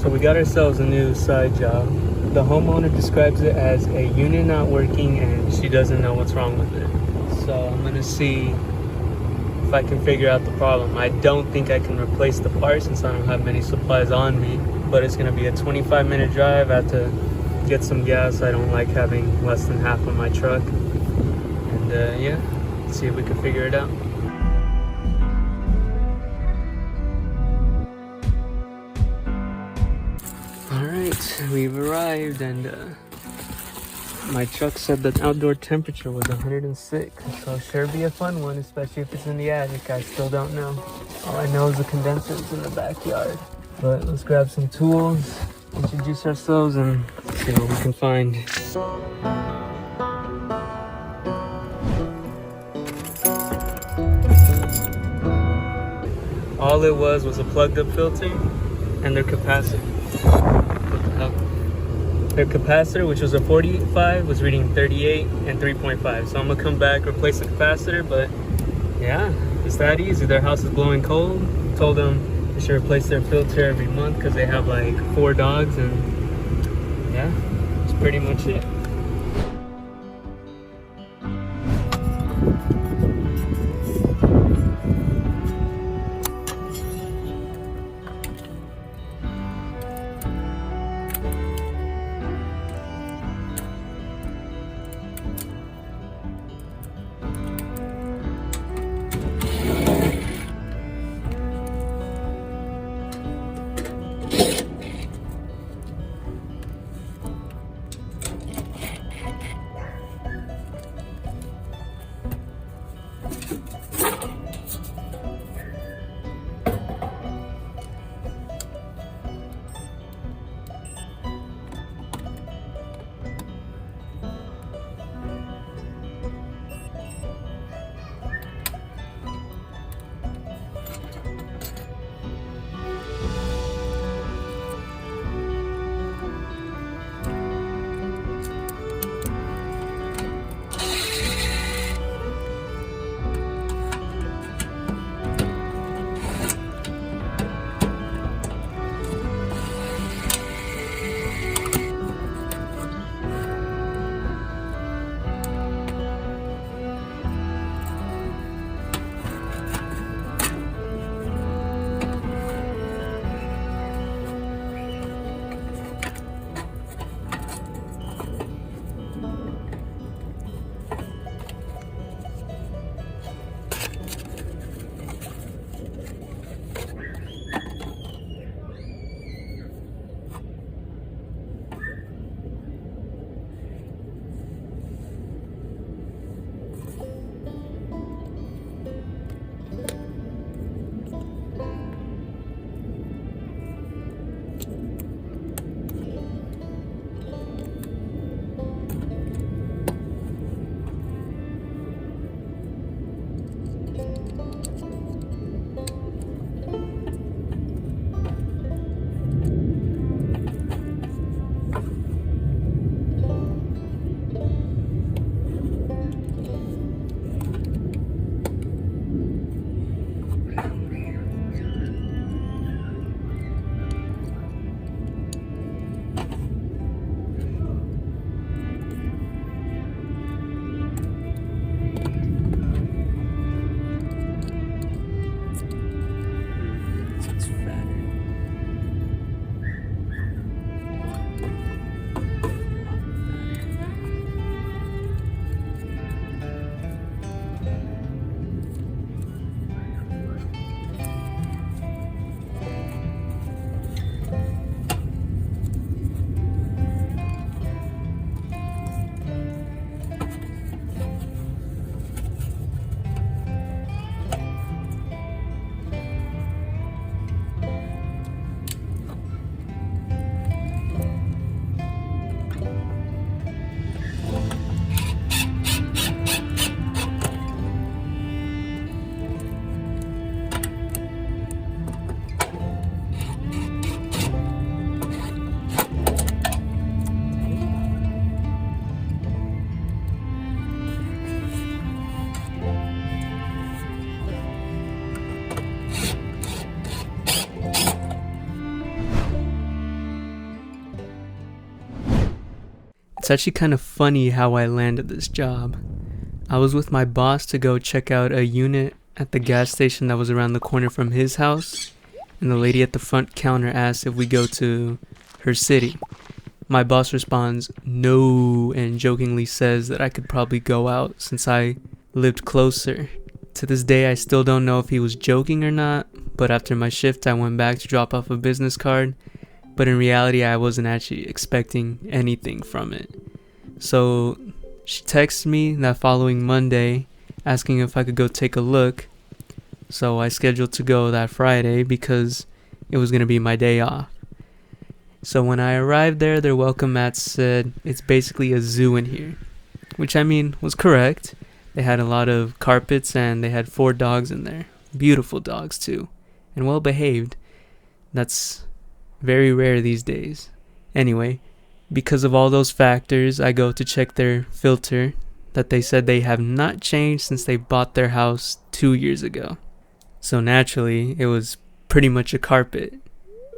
So we got ourselves a new side job. The homeowner describes it as a unit not working and she doesn't know what's wrong with it. So I'm gonna see if I can figure out the problem. I don't think I can replace the part since I don't have many supplies on me, but it's gonna be a 25-minute drive. I have to get some gas. I don't like having less than half of my truck. And yeah, let's see if we can figure it out. Alright, we've arrived and my truck said that outdoor temperature was 106, so sure be a fun one, especially if it's in the attic. I still don't know. All I know is the condenser's in the backyard. But let's grab some tools, introduce ourselves, and see what we can find. All it was a plugged up filter and their capacitor. What the hell? Their capacitor, which was a 45, was reading 38 and 3.5. So I'm gonna come back, replace the capacitor, but yeah, it's that easy. Their house is blowing cold. Told them they should replace their filter every month because they have like 4 dogs, and yeah, that's pretty much it. It's actually kind of funny how I landed this job. I was with my boss to go check out a unit at the gas station that was around the corner from his house, and the lady at the front counter asked if we go to her city. My boss responds, no, and jokingly says that I could probably go out since I lived closer. To this day, I still don't know if he was joking or not, but after my shift, I went back to drop off a business card, but in reality, I wasn't actually expecting anything from it. So she texted me that following Monday, asking if I could go take a look. So I scheduled to go that Friday because it was going to be my day off. So when I arrived there, their welcome mat said it's basically a zoo in here, which I mean was correct. They had a lot of carpets and they had 4 dogs in there. Beautiful dogs too, and well behaved. That's very rare these days. Anyway, because of all those factors, I go to check their filter that they said they have not changed since they bought their house 2 years ago. So naturally, it was pretty much a carpet,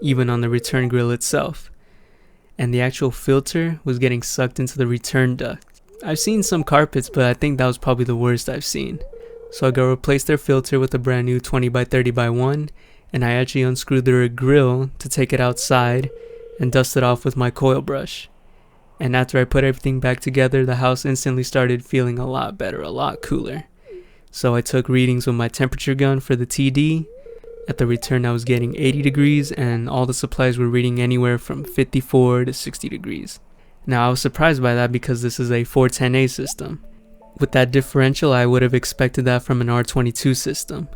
even on the return grill itself. And the actual filter was getting sucked into the return duct. I've seen some carpets, but I think that was probably the worst I've seen. So I go replace their filter with a brand new 20 by 30 by 1, and I actually unscrewed their grill to take it outside and dust it off with my coil brush. And after I put everything back together, the house instantly started feeling a lot better, a lot cooler. So I took readings with my temperature gun for the TD. At the return, I was getting 80 degrees, and all the supplies were reading anywhere from 54 to 60 degrees. Now, I was surprised by that because this is a 410A system. With that differential, I would have expected that from an R22 system.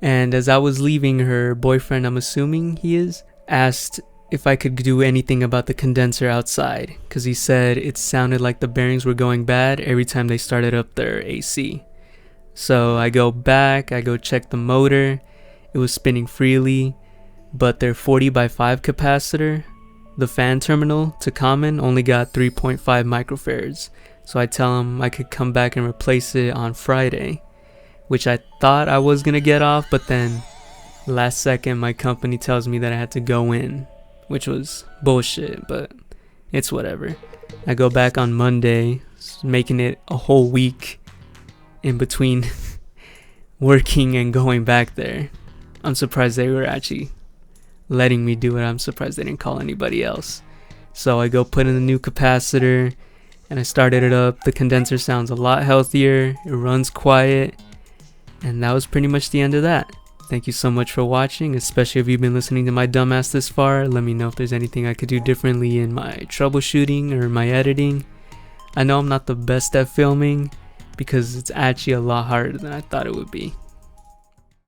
And as I was leaving, her boyfriend, I'm assuming he is, asked if I could do anything about the condenser outside, because he said it sounded like the bearings were going bad every time they started up their AC. So I go back, I go check the motor. It was spinning freely, but their 40 by 5 capacitor, the fan terminal to common, only got 3.5 microfarads. So I tell him I could come back and replace it on Friday, which I thought I was gonna get off, but then last second my company tells me that I had to go in, which was bullshit, but it's whatever. I go back on Monday, making it a whole week in between working and going back there. I'm surprised they were actually letting me do it. I'm surprised they didn't call anybody else. So I go put in the new capacitor and I started it up. The condenser sounds a lot healthier. It runs quiet. And that was pretty much the end of that. Thank you so much for watching, especially if you've been listening to my dumbass this far. Let me know if there's anything I could do differently in my troubleshooting or my editing. I know I'm not the best at filming because it's actually a lot harder than I thought it would be.